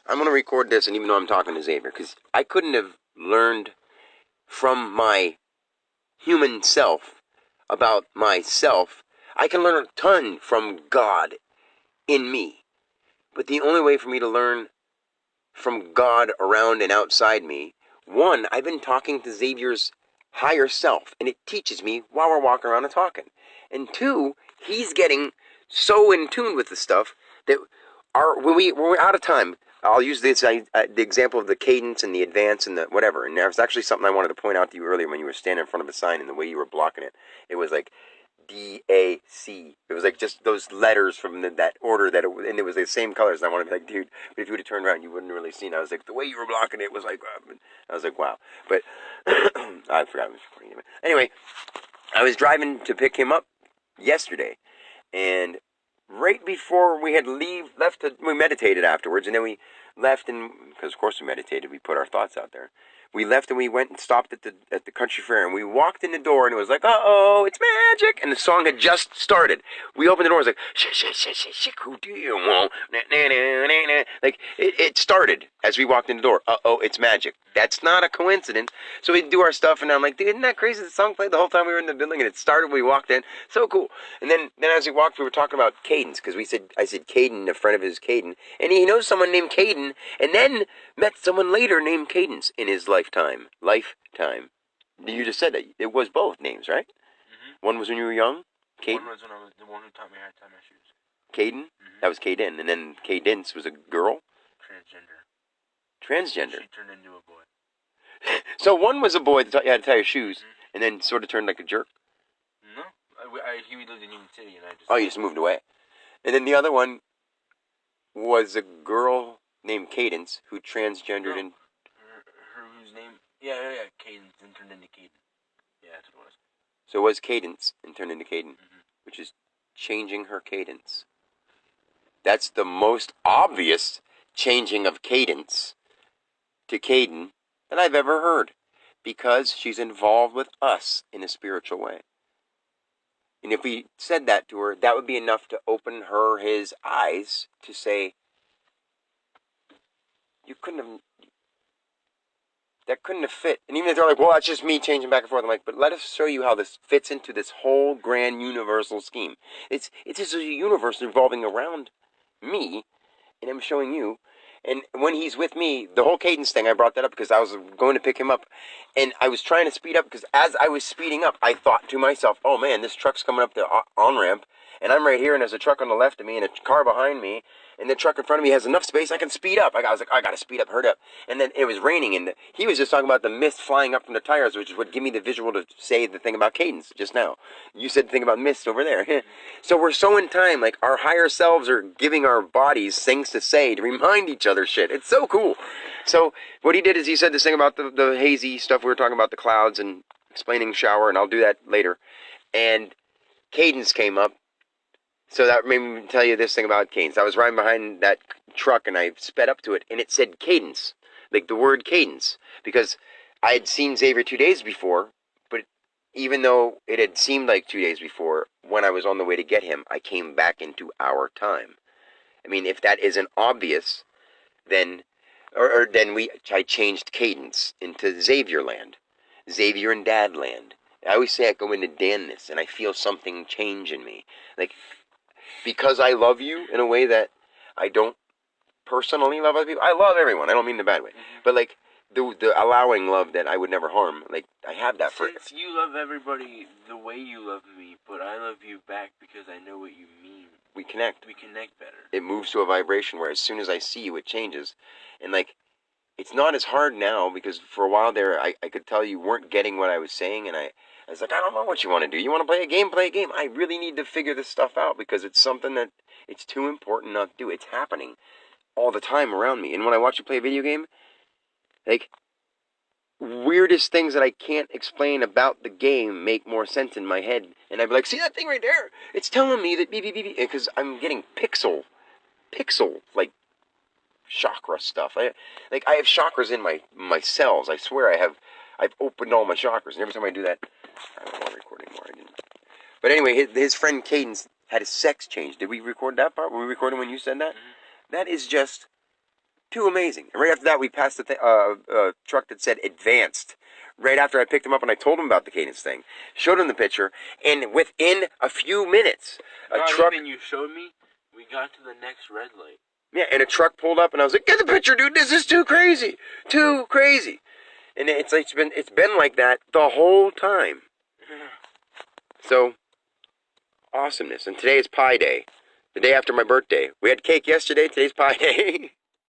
I'm going to record this, and even though I'm talking to Xavier, because I couldn't have learned from my human self about myself. I can learn a ton from God in me. But the only way for me to learn from God around and outside me, one, I've been talking to Xavier's higher self, and it teaches me while we're walking around and talking. And two, he's getting so in tune with the stuff that when we're out of time, I'll use this the example of the cadence and the advance and the whatever. And there's actually something I wanted to point out to you earlier when you were standing in front of a sign and the way you were blocking it. It was like D-A-C. It was like just those letters from that order and it was the same colors. And I wanted to be like, dude, but if you would have turned around, you wouldn't have really seen it. I was like, the way you were blocking it was like, I was like, wow. But I forgot I was recording it. Anyway, I was driving to pick him up yesterday, and right before we had left, we meditated afterwards, and then we left, and because of course we meditated, we put our thoughts out there. We left and we went and stopped at the country fair, and we walked in the door, and it was like, uh-oh, it's magic, and the song had just started. We opened the door, it was like, shh, who do you want? Like, it started as we walked in the door. Uh-oh, it's magic. That's not a coincidence. So we do our stuff, and I'm like, dude, isn't that crazy? The song played the whole time we were in the building, and it started when we walked in. So cool. And then as we walked, we were talking about Cadence, because I said Caden, a friend of his, Caden, and he knows someone named Caden, and then met someone later named Cadence in his lifetime. You just said that. It was both names, right? Mm-hmm. One was when you were young? Caden? One was when I was the one who taught me how to tie my shoes. Caden? Mm-hmm. That was Caden. And then Cadence was a girl? Transgender. She turned into a boy. So one was a boy that taught you how to tie your shoes, mm-hmm. and then sort of turned like a jerk? No. He lived in Union City, and I just... Oh, you just moved away. And then the other one was a girl named Cadence who transgendered in... Her whose name... Yeah, Cadence, and turned into Caden. Yeah, that's what it was. So it was Cadence, and turned into Caden, mm-hmm. which is changing her cadence. That's the most obvious changing of cadence to Caden that I've ever heard, because she's involved with us in a spiritual way. And if we said that to her, that would be enough to open his eyes to say, that couldn't have fit. And even if they're like, well, that's just me changing back and forth, I'm like, but let us show you how this fits into this whole grand universal scheme. It's just a universe revolving around me, and I'm showing you. And when he's with me, the whole cadence thing, I brought that up because I was going to pick him up, and I was trying to speed up, because as I was speeding up, I thought to myself, oh man, this truck's coming up the on-ramp, and I'm right here, and there's a truck on the left of me, and a car behind me, and the truck in front of me has enough space I can speed up. I was like, I gotta speed up, hurry up. And then it was raining, and he was just talking about the mist flying up from the tires, which is what gave me the visual to say the thing about cadence just now. You said the thing about mist over there. So we're so in time, like our higher selves are giving our bodies things to say to remind each other shit. It's so cool. So what he did is he said this thing about the hazy stuff we were talking about, the clouds, and explaining shower, and I'll do that later. And cadence came up. So that made me tell you this thing about cadence. I was riding behind that truck, and I sped up to it, and it said cadence, like the word cadence, because I had seen Xavier 2 days before, but even though it had seemed like 2 days before, when I was on the way to get him, I came back into our time. I mean, if that isn't obvious, then I changed cadence into Xavier land, Xavier and Dad land. I always say I go into Danness, and I feel something change in me, like, because I love you in a way that I don't personally love other people. I love everyone. I don't mean the bad way. Mm-hmm. But, like, the allowing love that I would never harm, like, I have that for... Since you love everybody the way you love me, but I love you back because I know what you mean. We connect. We connect better. It moves to a vibration where as soon as I see you, it changes. And, like, it's not as hard now, because for a while there, I could tell you weren't getting what I was saying, and I was like, I don't know what you want to do. You want to play a game? Play a game. I really need to figure this stuff out, because it's something that it's too important not to do. It's happening all the time around me. And when I watch you play a video game, like, weirdest things that I can't explain about the game make more sense in my head. And I'd be like, see that thing right there? It's telling me that because I'm getting pixel, like, chakra stuff. I have chakras in my cells. I swear I've opened all my chakras, and every time I do that, I don't want to record anymore. I didn't. But anyway, his friend Cadence had his sex change. Did we record that part? Were we recording when you said that? Mm-hmm. That is just too amazing. And right after that, we passed a truck that said advanced. Right after I picked him up and I told him about the Cadence thing, showed him the picture, and within a few minutes, a truck. Even you showed me. We got to the next red light. Yeah, and a truck pulled up, and I was like, "Get the picture, dude! This is too crazy, too crazy." And it's been like that the whole time. So, awesomeness. And today is Pie Day, the day after my birthday. We had cake yesterday. Today's Pie Day.